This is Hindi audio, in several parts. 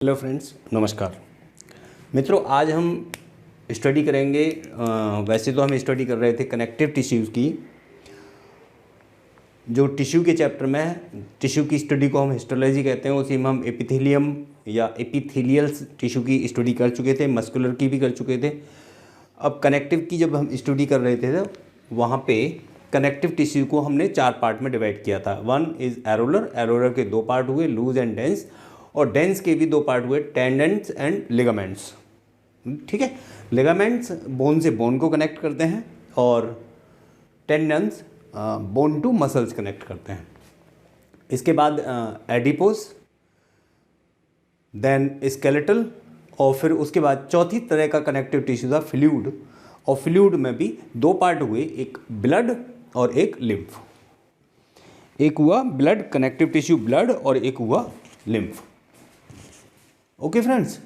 हेलो फ्रेंड्स, नमस्कार मित्रों। आज हम स्टडी करेंगे, वैसे तो हम स्टडी कर रहे थे कनेक्टिव टिश्यूज़ की। जो टिश्यू के चैप्टर में है, टिश्यू की स्टडी को हम हिस्टोलॉजी कहते हैं। उसी में हम एपिथेलियम या एपिथेलियल टिश्यू की स्टडी कर चुके थे, मस्कुलर की भी कर चुके थे। अब कनेक्टिव की जब हम स्टडी कर रहे थे तो वहाँ पे कनेक्टिव टिश्यू को हमने 4 पार्ट में डिवाइड किया था। 1 इज़ एरोलर, एरोलर के 2 पार्ट हुए, लूज एंड डेंस, और डेंस के भी 2 पार्ट हुए, टेंडेंस एंड लिगामेंट्स। ठीक है, लिगामेंट्स बोन से बोन को कनेक्ट करते हैं और tendons bone to muscles connect करते हैं। इसके बाद एडिपोस, देन स्केलेटल, और फिर उसके बाद चौथी तरह का कनेक्टिव टिश्यू था फ्लूइड। और फ्लूइड में भी 2 पार्ट हुए, एक ब्लड और एक लिम्फ। एक हुआ ब्लड, कनेक्टिव टिश्यू ब्लड, और एक हुआ लिम्फ। ओके फ्रेंड्स,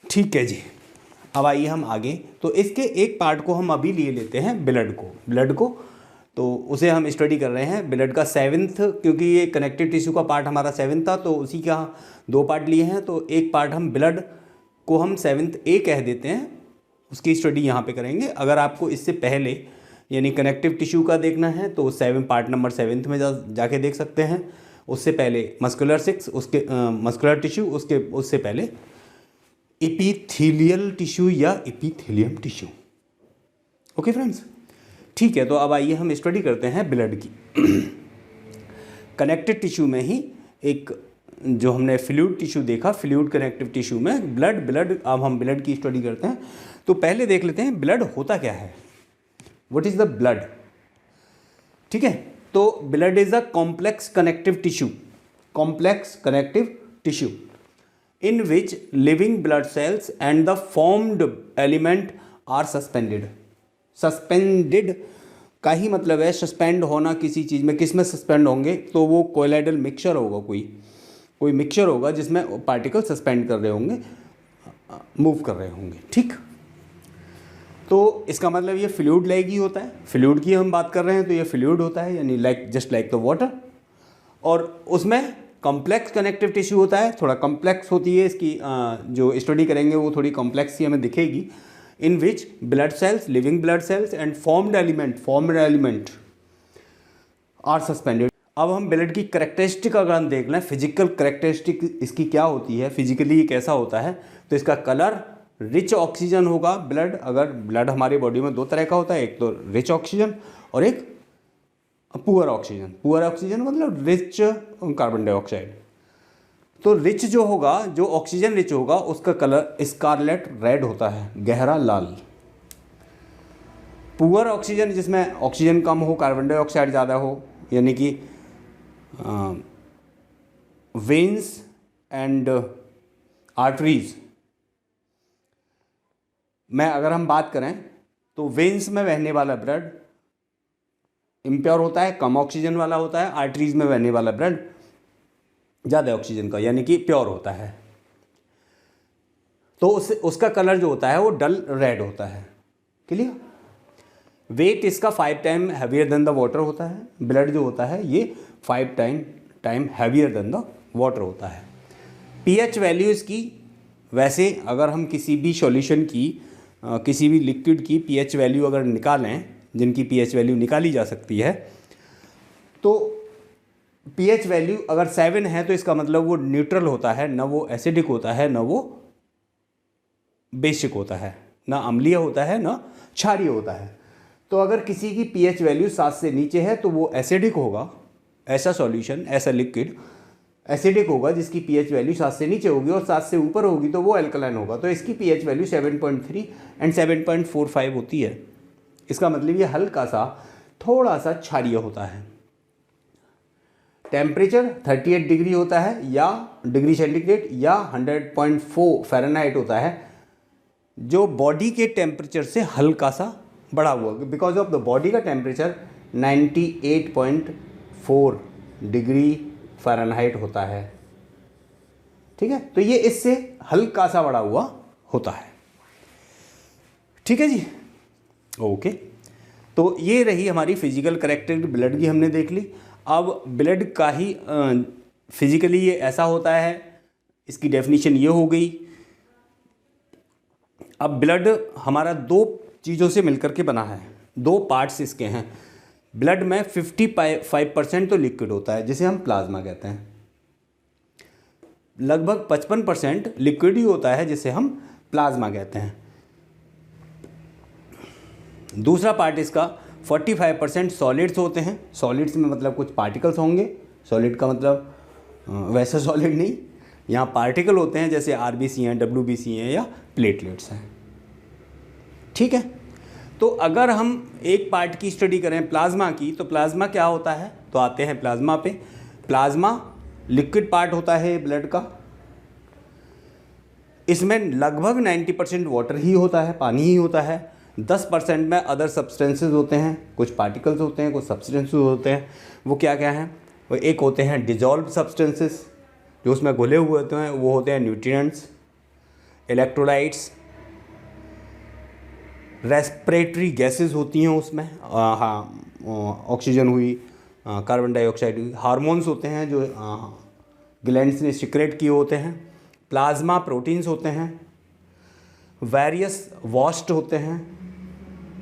ठीक है जी। अब आइए हम आगे। तो इसके एक पार्ट को हम अभी लिए लेते हैं, ब्लड को। तो उसे हम स्टडी कर रहे हैं, ब्लड का 7th, क्योंकि ये कनेक्टिव टिश्यू का पार्ट हमारा 7th था, तो उसी का 2 पार्ट लिए हैं। तो एक पार्ट हम ब्लड को हम 7th A कह देते हैं, उसकी स्टडी यहाँ पे करेंगे। अगर आपको इससे पहले यानी कनेक्टिव टिश्यू का देखना है तो पार्ट नंबर 7th में जाके देख सकते हैं। उससे पहले मस्कुलर 6, उसके मस्कुलर टिश्यू, उससे पहले एपिथेलियल टिश्यू या एपिथेलियम टिश्यू। ओके फ्रेंड्स, ठीक है। तो अब आइए हम स्टडी करते हैं ब्लड की। कनेक्टिव टिश्यू में ही एक जो हमने फ्लूइड टिश्यू देखा, फ्लूइड कनेक्टिव टिश्यू में ब्लड। अब हम ब्लड की स्टडी करते हैं। तो पहले देख लेते हैं ब्लड होता क्या है, व्हाट इज द ब्लड। ठीक है, तो blood is a complex connective tissue in which living blood cells and the formed element are suspended। Suspended का ही मतलब है सस्पेंड होना किसी चीज़ में। किस में सस्पेंड होंगे, तो वो कोलाइडल मिक्सचर होगा, कोई मिक्सचर होगा जिसमें पार्टिकल सस्पेंड कर रहे होंगे, मूव कर रहे होंगे। ठीक, तो इसका मतलब ये फ्लूइड लाइक ही होता है। फ्लूइड की हम बात कर रहे हैं तो ये फ्लूइड होता है, यानी जस्ट लाइक द वाटर। और उसमें कॉम्प्लेक्स कनेक्टिव टिश्यू होता है, थोड़ा कॉम्प्लेक्स होती है इसकी। जो स्टडी करेंगे वो थोड़ी कॉम्प्लेक्स ही हमें दिखेगी। In which blood cells, living blood cells and formed element are suspended. अब हम ब्लड की करेक्टरिस्टिक अगर हम देख लें, फिजिकल करेक्टरिस्टिक इसकी क्या होती है, फिजिकली ये कैसा होता है, तो इसका कलर रिच ऑक्सीजन होगा। अगर ब्लड हमारी बॉडी में 2 तरह का होता है, एक तो रिच ऑक्सीजन और एक पुअर ऑक्सीजन मतलब रिच कार्बन डाइऑक्साइड। तो रिच जो होगा, जो ऑक्सीजन रिच होगा, उसका कलर स्कारलेट रेड होता है, गहरा लाल। पुअर ऑक्सीजन, जिसमें ऑक्सीजन कम हो, कार्बन डाइऑक्साइड ज़्यादा हो, यानी कि वेन्स एंड आर्टरीज में अगर हम बात करें तो वेन्स में बहने वाला ब्लड इम्प्योर होता है, कम ऑक्सीजन वाला होता है। आर्टरीज में बहने वाला ब्लड ज़्यादा ऑक्सीजन का, यानी कि प्योर होता है। तो उसका कलर जो होता है वो डल रेड होता है। क्लियर। वेट इसका 5 time heavier than the water होता है। ब्लड जो होता है ये 5 time heavier than the water होता है। पीएच वैल्यू इसकी, वैसे अगर हम किसी भी सॉल्यूशन की, किसी भी लिक्विड की पीएच वैल्यू अगर निकालें, जिनकी पीएच वैल्यू निकाली जा सकती है, तो पीएच वैल्यू अगर 7 है तो इसका मतलब वो न्यूट्रल होता है, ना वो एसिडिक होता है, ना वो बेसिक होता है, ना अम्लीय होता है, ना क्षारीय होता है। तो अगर किसी की पीएच वैल्यू 7 से नीचे है तो वो एसिडिक होगा। ऐसा सॉल्यूशन, ऐसा लिक्विड एसिडिक होगा जिसकी पीएच वैल्यू 7 से नीचे होगी, और 7 से ऊपर होगी तो वो एल्कलाइन होगा। तो इसकी पीएच वैल्यू 7.3 एंड 7.45 होती है। इसका मतलब ये हल्का सा, थोड़ा सा क्षारीय होता है। टेम्परेचर 38 डिग्री होता है, या डिग्री सेंटीग्रेड, या 100.4 फ़ारेनहाइट होता है, जो बॉडी के टेम्परेचर से हल्का सा बढ़ा हुआ, बिकॉज ऑफ द बॉडी का टेम्परेचर 98.4 डिग्री फ़ारेनहाइट होता है। ठीक है, तो ये इससे हल्का सा बढ़ा हुआ होता है। ठीक है जी, ओके। तो ये रही हमारी फिजिकल करेक्टरिस्टिक ब्लड की, हमने देख ली। अब ब्लड का ही फिजिकली ये ऐसा होता है, इसकी डेफिनेशन ये हो गई। अब ब्लड हमारा दो चीज़ों से मिलकर के बना है, दो पार्ट्स इसके हैं। ब्लड में 55% तो लिक्विड होता है जिसे हम प्लाज्मा कहते हैं, लगभग 55% लिक्विड ही होता है जिसे हम प्लाज्मा कहते हैं। दूसरा पार्ट इसका 45% सॉलिड्स होते हैं। सॉलिड्स में मतलब कुछ पार्टिकल्स होंगे, सॉलिड का मतलब वैसे सॉलिड नहीं, यहाँ पार्टिकल होते हैं जैसे आरबीसी हैं, डब्ल्यूबीसी हैं या प्लेटलेट्स हैं। ठीक है, तो अगर हम एक पार्ट की स्टडी करें प्लाज्मा की, तो प्लाज्मा क्या होता है, तो आते हैं प्लाज्मा पे। प्लाज्मा लिक्विड पार्ट होता है ब्लड का, इसमें लगभग 90% वाटर ही होता है, पानी ही होता है। 10% में अदर सब्सटेंसेस होते हैं, कुछ पार्टिकल्स होते हैं, कुछ सब्सटेंसेस होते हैं। वो क्या क्या हैं, वो एक होते हैं डिजॉल्व सब्सटेंसेस जो उसमें घुले हुए होते हैं, वो होते हैं न्यूट्रिएंट्स, इलेक्ट्रोलाइट्स, रेस्पिरेटरी गैसेस होती हैं उसमें, ऑक्सीजन हुई, कार्बन डाइऑक्साइड हुई, हार्मोन्स होते हैं जो ग्लैंड्स ने सिक्रेट किए होते हैं, प्लाज्मा प्रोटीन्स होते हैं, वेरियस वास्ट होते हैं,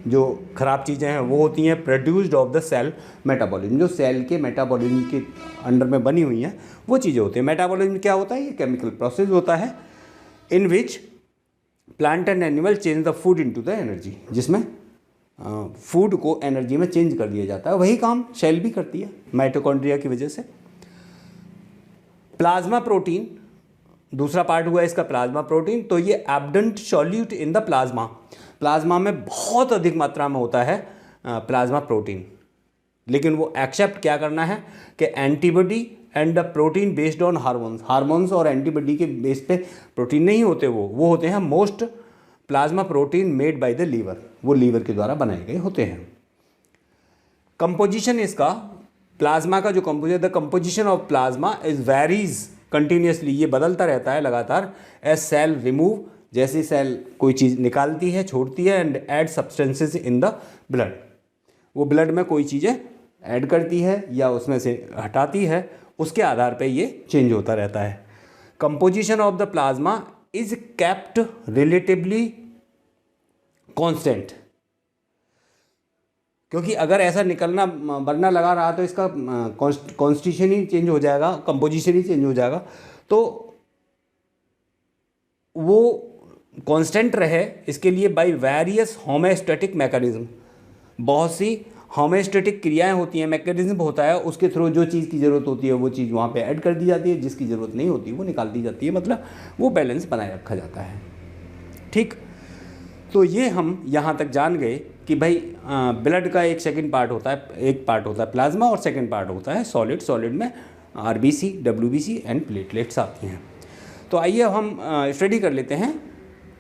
जो ख़राब चीज़ें हैं वो होती हैं produced of the cell metabolism, जो सेल के मेटाबॉलिज्म के अंडर में बनी हुई हैं वो चीज़ें होती हैं। मेटाबॉलिज्म क्या होता है, ये केमिकल प्रोसेस होता है in which plant and animal change the food into the energy, जिसमें फूड को एनर्जी में चेंज कर दिया जाता है। वही काम सेल भी करती है माइटोकॉन्ड्रिया की वजह से। प्लाज्मा प्रोटीन दूसरा पार्ट हुआ इसका, प्लाज्मा प्रोटीन। तो ये abundant solute in the plasma, plasma में बहुत अधिक मात्रा में होता है प्लाज्मा प्रोटीन, लेकिन वो एक्सेप्ट क्या करना है कि antibody and the protein based on hormones, hormones और एंटीबॉडी के बेस पे प्रोटीन नहीं होते, वो होते हैं most plasma protein made by the liver, वो लीवर के द्वारा बनाए गए होते हैं। कंपोजिशन इसका प्लाज्मा का जो composition, the composition of plasma is varies continuously, ये बदलता रहता है लगातार एज सेल रिमूव, जैसे सेल कोई चीज़ निकालती है, छोड़ती है, and add substances in the blood, वो ब्लड में कोई चीज़ें ऐड करती है या उसमें से हटाती है, उसके आधार पे ये चेंज होता रहता है। Composition of the plasma is kept relatively constant, क्योंकि अगर ऐसा निकलना बढ़ना लगा रहा तो इसका कॉन्स्टिट्यूशन ही चेंज हो जाएगा, कंपोजिशन ही चेंज हो जाएगा, तो वो कांस्टेंट रहे इसके लिए बाय वेरियस होम्योस्टैटिक मैकेनिज्म, बहुत सी होम्योस्टैटिक क्रियाएं होती हैं, मैकेनिज्म होता है, उसके थ्रू जो चीज़ की ज़रूरत होती है वो चीज़ वहाँ पे ऐड कर दी जाती है, जिसकी ज़रूरत नहीं होती वो निकाल दी जाती है, मतलब वो बैलेंस बनाए रखा जाता है। ठीक, तो ये हम यहाँ तक जान गए कि भाई ब्लड का एक सेकंड पार्ट होता है, एक पार्ट होता है प्लाज्मा और सेकंड पार्ट होता है सॉलिड, सॉलिड में आरबीसी, डब्ल्यूबीसी एंड प्लेटलेट्स आती हैं। तो आइए अब हम स्टडी कर लेते हैं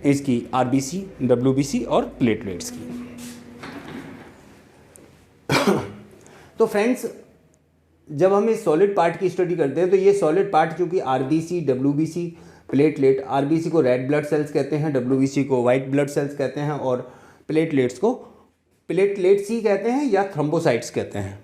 इसकी आरबीसी, डब्ल्यूबीसी और प्लेटलेट्स की। तो फ्रेंड्स, जब हम इस सॉलिड पार्ट की स्टडी करते हैं तो ये सॉलिड पार्ट चूँकि आरबीसी, डब्ल्यूबीसी, प्लेटलेट, आरबीसी को रेड ब्लड सेल्स कहते हैं, डब्ल्यूबीसी को वाइट ब्लड सेल्स कहते हैं और प्लेटलेट्स को प्लेटलेट्स ही कहते हैं या थ्रोम्बोसाइट्स कहते हैं।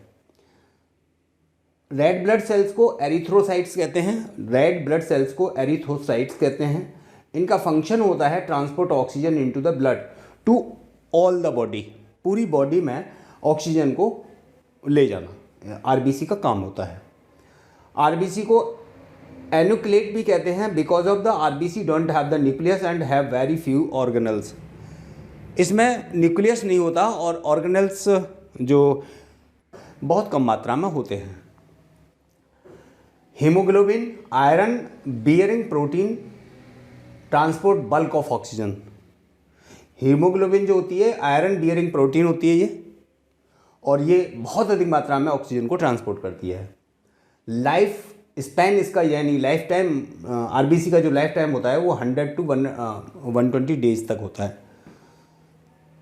रेड ब्लड सेल्स को एरिथ्रोसाइट्स कहते हैं, रेड ब्लड सेल्स को एरिथ्रोसाइट्स कहते हैं। इनका फंक्शन होता है transport oxygen into the blood to all the body, पूरी बॉडी में ऑक्सीजन को ले जाना आरबीसी का काम होता है। आरबीसी को एनुक्लेट भी कहते हैं because of the RBC don't have the nucleus and have very few organelles, इसमें न्यूक्लियस नहीं होता और ऑर्गेनल्स जो बहुत कम मात्रा में होते हैं। Haemoglobin iron bearing protein transport bulk of oxygen, haemoglobin जो होती है आयरन बियरिंग प्रोटीन होती है ये, और ये बहुत अधिक मात्रा में ऑक्सीजन को ट्रांसपोर्ट करती है। लाइफ स्पैन इसका यानी लाइफ टाइम आरबीसी का जो लाइफ टाइम होता है वो 100 to 120 डेज तक होता है।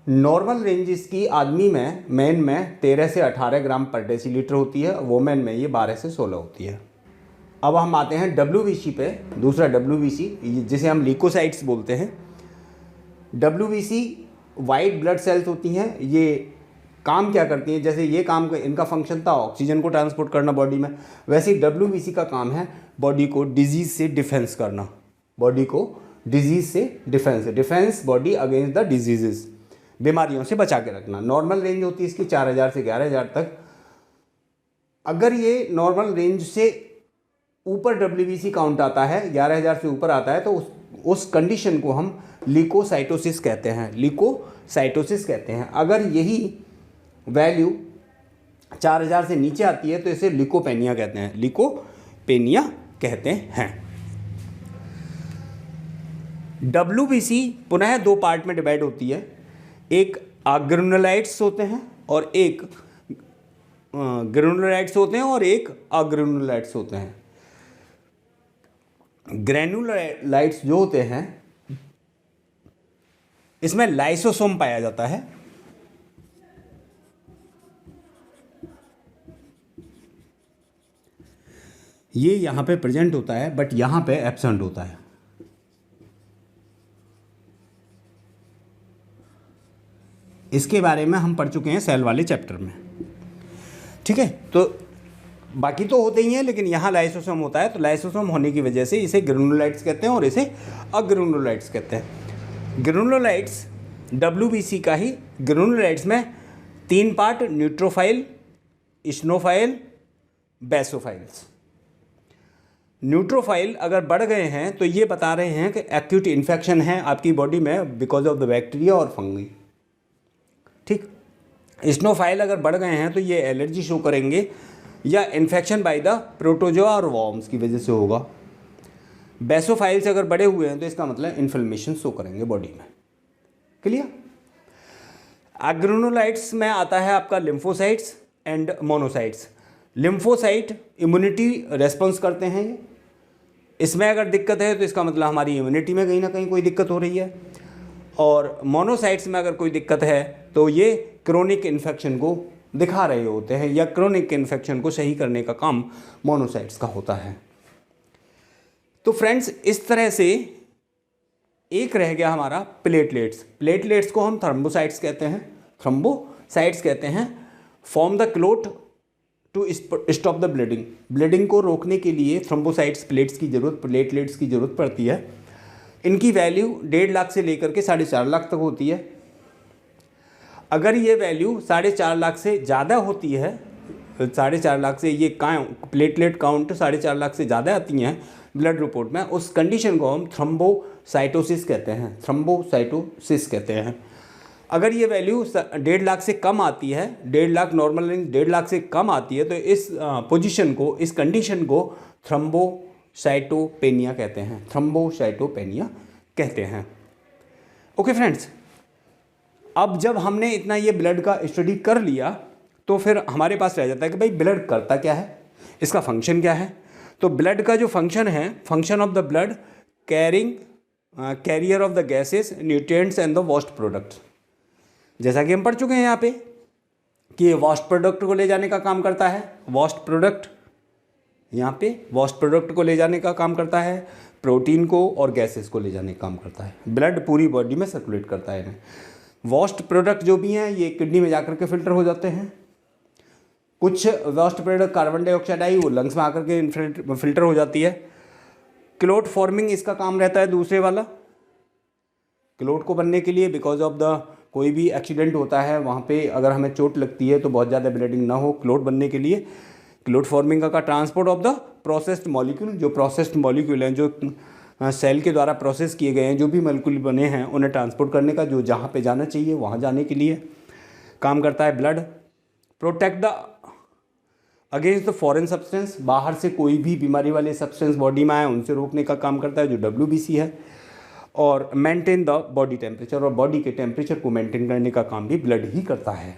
नॉर्मल रेंज इसकी आदमी में मैन में 13 से 18 ग्राम पर डेसीलीटर होती है, वोमेन में ये 12 से 16 होती है। अब हम आते हैं डब्ल्यूबीसी पे, दूसरा डब्ल्यूबीसी जिसे हम ल्यूकोसाइट्स बोलते हैं। डब्ल्यूबीसी वाइट ब्लड सेल्स होती हैं, ये काम क्या करती हैं, जैसे ये काम इनका फंक्शन था ऑक्सीजन को ट्रांसपोर्ट करना बॉडी में, वैसे ही WBC का काम है बॉडी को डिजीज़ से डिफेंस करना, बॉडी को डिजीज़ से defence body against the diseases, बीमारियों से बचा के रखना। नॉर्मल रेंज होती है इसकी 4000 से 11000 तक। अगर ये नॉर्मल रेंज से ऊपर WBC काउंट आता है, 11000 से ऊपर आता है, तो उस कंडीशन को हम ल्यूकोसाइटोसिस कहते हैं, ल्यूकोसाइटोसिस कहते हैं। अगर यही वैल्यू 4000 से नीचे आती है तो इसे ल्यूकोपेनिया कहते हैं, ल्यूकोपेनिया कहते हैं। WBC पुनः 2 पार्ट में डिवाइड होती है, एक ग्रेनुलाइट्स होते हैं और एक ग्रेनुलाइट्स होते हैं और एक अग्रेनुलाइट्स होते हैं। ग्रेनुलाइट्स जो होते हैं इसमें लाइसोसोम पाया जाता है, ये यहां पे प्रेजेंट होता है बट यहां पे एब्सेंट होता है। इसके बारे में हम पढ़ चुके हैं सेल वाले चैप्टर में, ठीक है। तो बाकी तो होते ही हैं, लेकिन यहाँ लाइसोसोम होता है, तो लाइसोसोम होने की वजह से इसे ग्रेनुलाइट्स कहते हैं और इसे अग्रेनुलाइट्स कहते हैं। ग्रेनुलाइट्स WBC का ही, ग्रेनुलाइट्स में 3 पार्ट, न्यूट्रोफाइल, इस्नोफाइल, बेसोफाइल्स। न्यूट्रोफाइल अगर बढ़ गए हैं तो ये बता रहे हैं कि एक्यूट इन्फेक्शन है आपकी बॉडी में बिकॉज ऑफ द बैक्टीरिया और फंगी, ठीक। इस्नोफाइल अगर बढ़ गए हैं तो ये एलर्जी शो करेंगे या इन्फेक्शन बाय द प्रोटोजोआ और वॉर्म्स की वजह से होगा। बेसोफाइल से अगर बढ़े हुए हैं तो इसका मतलब इन्फ्लेमेशन शो करेंगे बॉडी में। क्लियर। अग्रेनुलाइट्स में आता है आपका lymphocytes and monocytes. Lymphocyte immunity response करते हैं, इसमें अगर दिक्कत है तो इसका मतलब हमारी इम्यूनिटी में कहीं ना कहीं कोई दिक्कत हो रही है। और मोनोसाइट्स में अगर कोई दिक्कत है तो ये क्रोनिक इन्फेक्शन को दिखा रहे होते हैं या क्रोनिक इन्फेक्शन को सही करने का काम मोनोसाइट्स का होता है। तो फ्रेंड्स, इस तरह से एक रह गया हमारा प्लेटलेट्स। प्लेटलेट्स को हम थ्रोम्बोसाइट्स कहते हैं, थ्रोम्बोसाइट्स कहते हैं। Form the clot to stop the bleeding. Bleeding को रोकने के लिए थ्रोम्बोसाइट्स प्लेटलेट्स की जरूरत पड़ती है। इनकी वैल्यू 1.5 लाख से लेकर के 4.5 लाख तक होती है। अगर ये वैल्यू 4.5 लाख से ज़्यादा होती है, 4.5 लाख से ये प्लेटलेट काउंट 4.5 लाख से ज़्यादा आती हैं ब्लड रिपोर्ट में, उस कंडीशन को हम थ्रोम्बोसाइटोसिस कहते हैं, थ्रोम्बोसाइटोसिस कहते हैं। अगर ये वैल्यू 1.5 लाख से कम आती है, 1.5 लाख नॉर्मल रेंज 1.5 लाख से कम आती है, तो इस पोजीशन को, इस कंडीशन को थ्रोम्बोसाइटोपेनिया कहते हैं, थ्रोम्बोसाइटोपेनिया कहते हैं। ओके फ्रेंड्स, अब जब हमने इतना ये ब्लड का स्टडी कर लिया तो फिर हमारे पास रह जाता है कि भाई ब्लड करता क्या है, इसका फंक्शन क्या है। तो ब्लड का जो फंक्शन है, function of the blood carrier of the gases, nutrients and the waste products. जैसा कि हम पढ़ चुके हैं यहाँ पे कि ये वेस्ट प्रोडक्ट को ले जाने का काम करता है, वेस्ट प्रोडक्ट, यहाँ पे वेस्ट प्रोडक्ट को ले जाने का काम करता है, प्रोटीन को और गैसेस को ले जाने का काम करता है। ब्लड पूरी बॉडी में सर्कुलेट करता है इन्हें। वेस्ट प्रोडक्ट जो भी हैं ये किडनी में जाकर के फिल्टर हो जाते हैं। कुछ वेस्ट प्रोडक्ट कार्बन डाइऑक्साइड आई वो लंग्स में आकर के फिल्टर हो जाती है। क्लोट फॉर्मिंग इसका काम रहता है दूसरे वाला। क्लोट को बनने के लिए बिकॉज ऑफ द कोई भी एक्सीडेंट होता है वहाँ पे अगर हमें चोट लगती है तो बहुत ज़्यादा ब्लीडिंग ना हो, क्लोट बनने के लिए क्लोट फॉर्मिंग का transport of the processed molecule, जो प्रोसेस्ड मॉलिक्यूल हैं, जो सेल के द्वारा प्रोसेस किए गए हैं, जो भी मॉलिक्यूल बने हैं उन्हें ट्रांसपोर्ट करने का, जो जहाँ पे जाना चाहिए वहाँ जाने के लिए काम करता है blood. Protect the against the foreign substance, बाहर से कोई भी बीमारी वाले सब्सटेंस बॉडी में आए उनसे रोकने का काम करता है, जो WBC है। और मेंटेन द बॉडी टेम्परेचर, और बॉडी के टेम्परेचर को मेंटेन करने का काम भी ब्लड ही करता है।